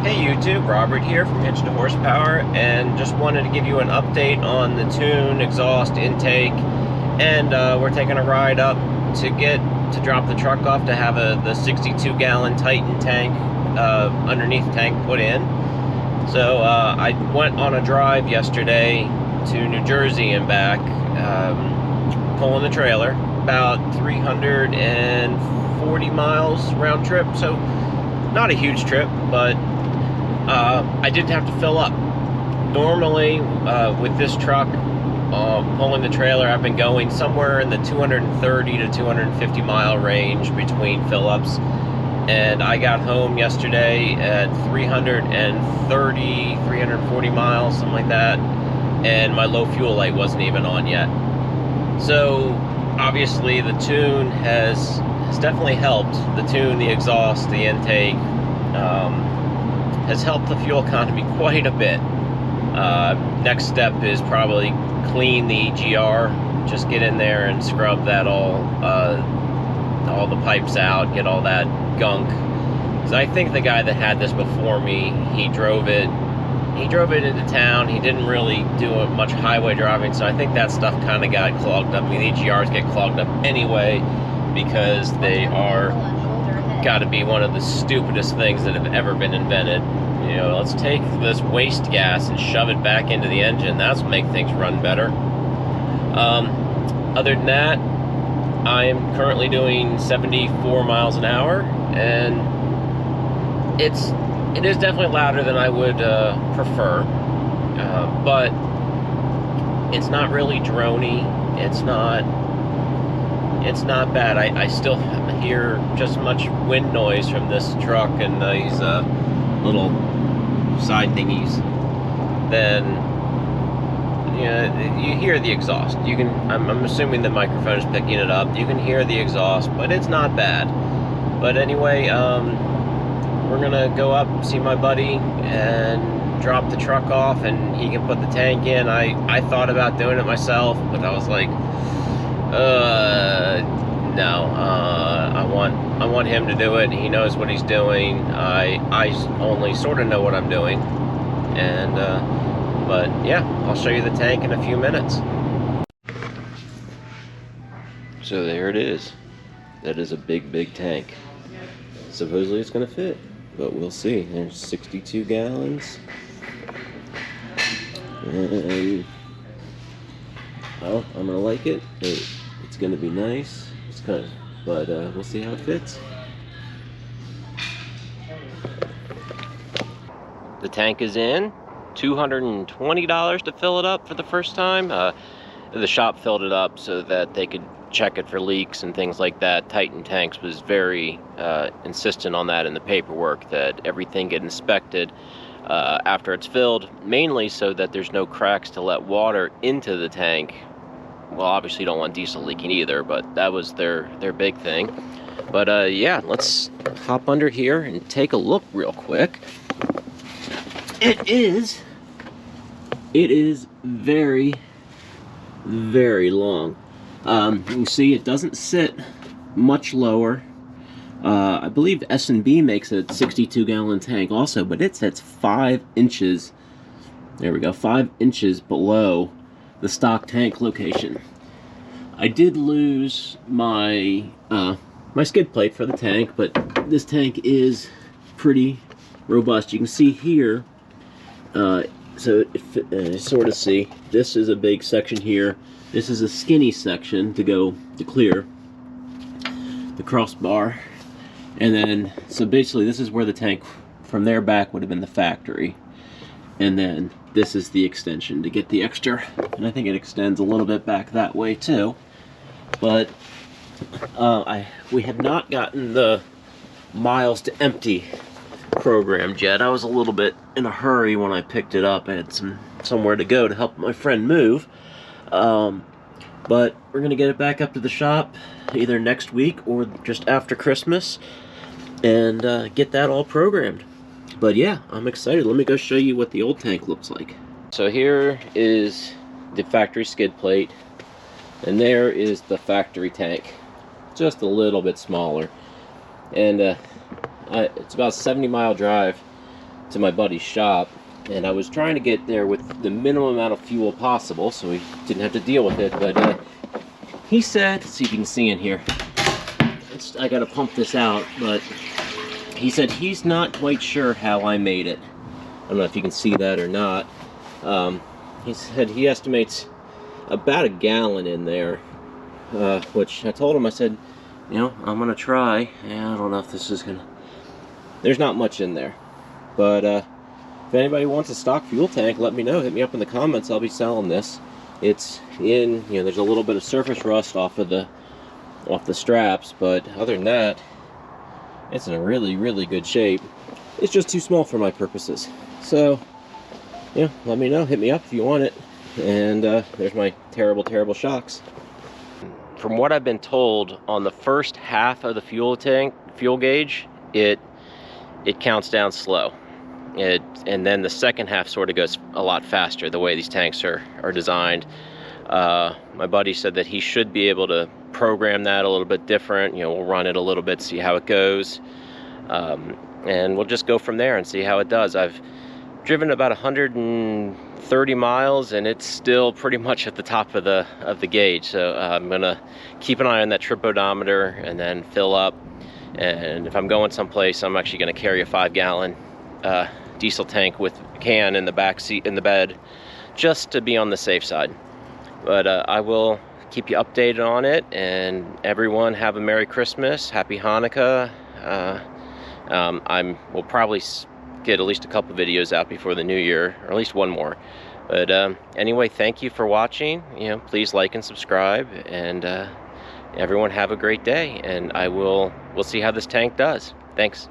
Hey YouTube, Robert here from Hitch to Horsepower, and just wanted to give you an update on the tune, exhaust, intake, and we're taking a ride up to drop the truck off to have the 62-gallon Titan tank, underneath tank put in. So I went on a drive yesterday to New Jersey and back, pulling the trailer, about 340 miles round trip, so not a huge trip, but I didn't have to fill up. Normally, with this truck, pulling the trailer, I've been going somewhere in the 230 to 250 mile range between fill-ups. And I got home yesterday at 330, 340 miles, something like that. And my low fuel light wasn't even on yet. So, obviously, the tune has definitely helped. The tune, the exhaust, the intake, has helped the fuel economy quite a bit. Next step is probably clean the EGR, just get in there and scrub that all the pipes out, get all that gunk. Because I think the guy that had this before me, he drove it into town. He didn't really do much highway driving, so I think that stuff kind of got clogged up. I mean, the EGRs get clogged up anyway because they are got to be one of the stupidest things that have ever been invented. You know, let's take this waste gas and shove it back into the engine. That's what makes things run better. Other than that, I am currently doing 74 miles an hour, and it is definitely louder than I would prefer, but it's not really droney. It's not bad. I still hear just as much wind noise from this truck and these little side thingies than you hear the exhaust. You can. I'm assuming the microphone is picking it up. You can hear the exhaust, but it's not bad. But anyway, we're gonna go up, see my buddy, and drop the truck off, and he can put the tank in. I thought about doing it myself, but I was like, no. I want him to do it. He knows what he's doing. I only sort of know what I'm doing, and but yeah, I'll show you the tank in a few minutes. So there it is. That is a big tank. Supposedly it's gonna fit, but we'll see. There's 62 gallons. And well, I'm gonna like it. It's gonna be nice. It's kind of, but we'll see how it fits. The tank is in. $220 to fill it up for the first time. The shop filled it up so that they could check it for leaks and things like that. Titan Tanks was very insistent on that in the paperwork, that everything get inspected after it's filled, mainly so that there's no cracks to let water into the tank. Well, obviously you don't want diesel leaking either, but that was their big thing. But yeah, let's hop under here and take a look real quick. It is very, very long. You can see it doesn't sit much lower. I believe S&B makes a 62-gallon tank also, but it sits 5 inches. There we go, 5 inches below the stock tank location. I did lose my my skid plate for the tank, but this tank is pretty robust. You can see here, so sort of see, this is a big section here. This is a skinny section to clear the crossbar. And then, so basically this is where the tank from there back would have been the factory. And then this is the extension to get the extra. And I think it extends a little bit back that way too. But we have not gotten the miles to empty programmed yet. I was a little bit in a hurry when I picked it up. I had somewhere to go to help my friend move. But we're gonna get it back up to the shop either next week or just after Christmas and get that all programmed. But yeah, I'm excited. Let me go show you what the old tank looks like. So here is the factory skid plate, and there is the factory tank, just a little bit smaller. And it's about a 70-mile drive to my buddy's shop, and I was trying to get there with the minimum amount of fuel possible so we didn't have to deal with it. But he said, let's see if you can see in here, I gotta pump this out, but he said he's not quite sure how I made it. I don't know if you can see that or not. He said he estimates about 1 gallon in there, which I told him, I said, you know, I'm gonna try. Yeah, I don't know if this is gonna, there's not much in there, but if anybody wants a stock fuel tank, let me know. Hit me up in the comments. I'll be selling this. It's in, you know, there's a little bit of surface rust off the straps, but other than that, it's in a really, really good shape. It's just too small for my purposes. So, yeah, let me know. Hit me up if you want it. And there's my terrible, terrible shocks. From what I've been told, on the first half of the fuel gauge, it counts down slow. And then the second half sort of goes a lot faster, the way these tanks are designed. My buddy said that he should be able to program that a little bit different. You know, we'll run it a little bit, see how it goes, and we'll just go from there and see how it does. I've driven about 130 miles, and it's still pretty much at the top of the gauge. So I'm gonna keep an eye on that trip odometer and then fill up. And if I'm going someplace, I'm actually gonna carry a 5-gallon diesel tank with a can in the back seat in the bed, just to be on the safe side. But I will keep you updated on it, and everyone have a Merry Christmas, Happy Hanukkah. We'll probably get at least a couple videos out before the new year, or at least one more. But anyway, thank you for watching. You know, please like and subscribe, and everyone have a great day, and we'll see how this tank does. Thanks.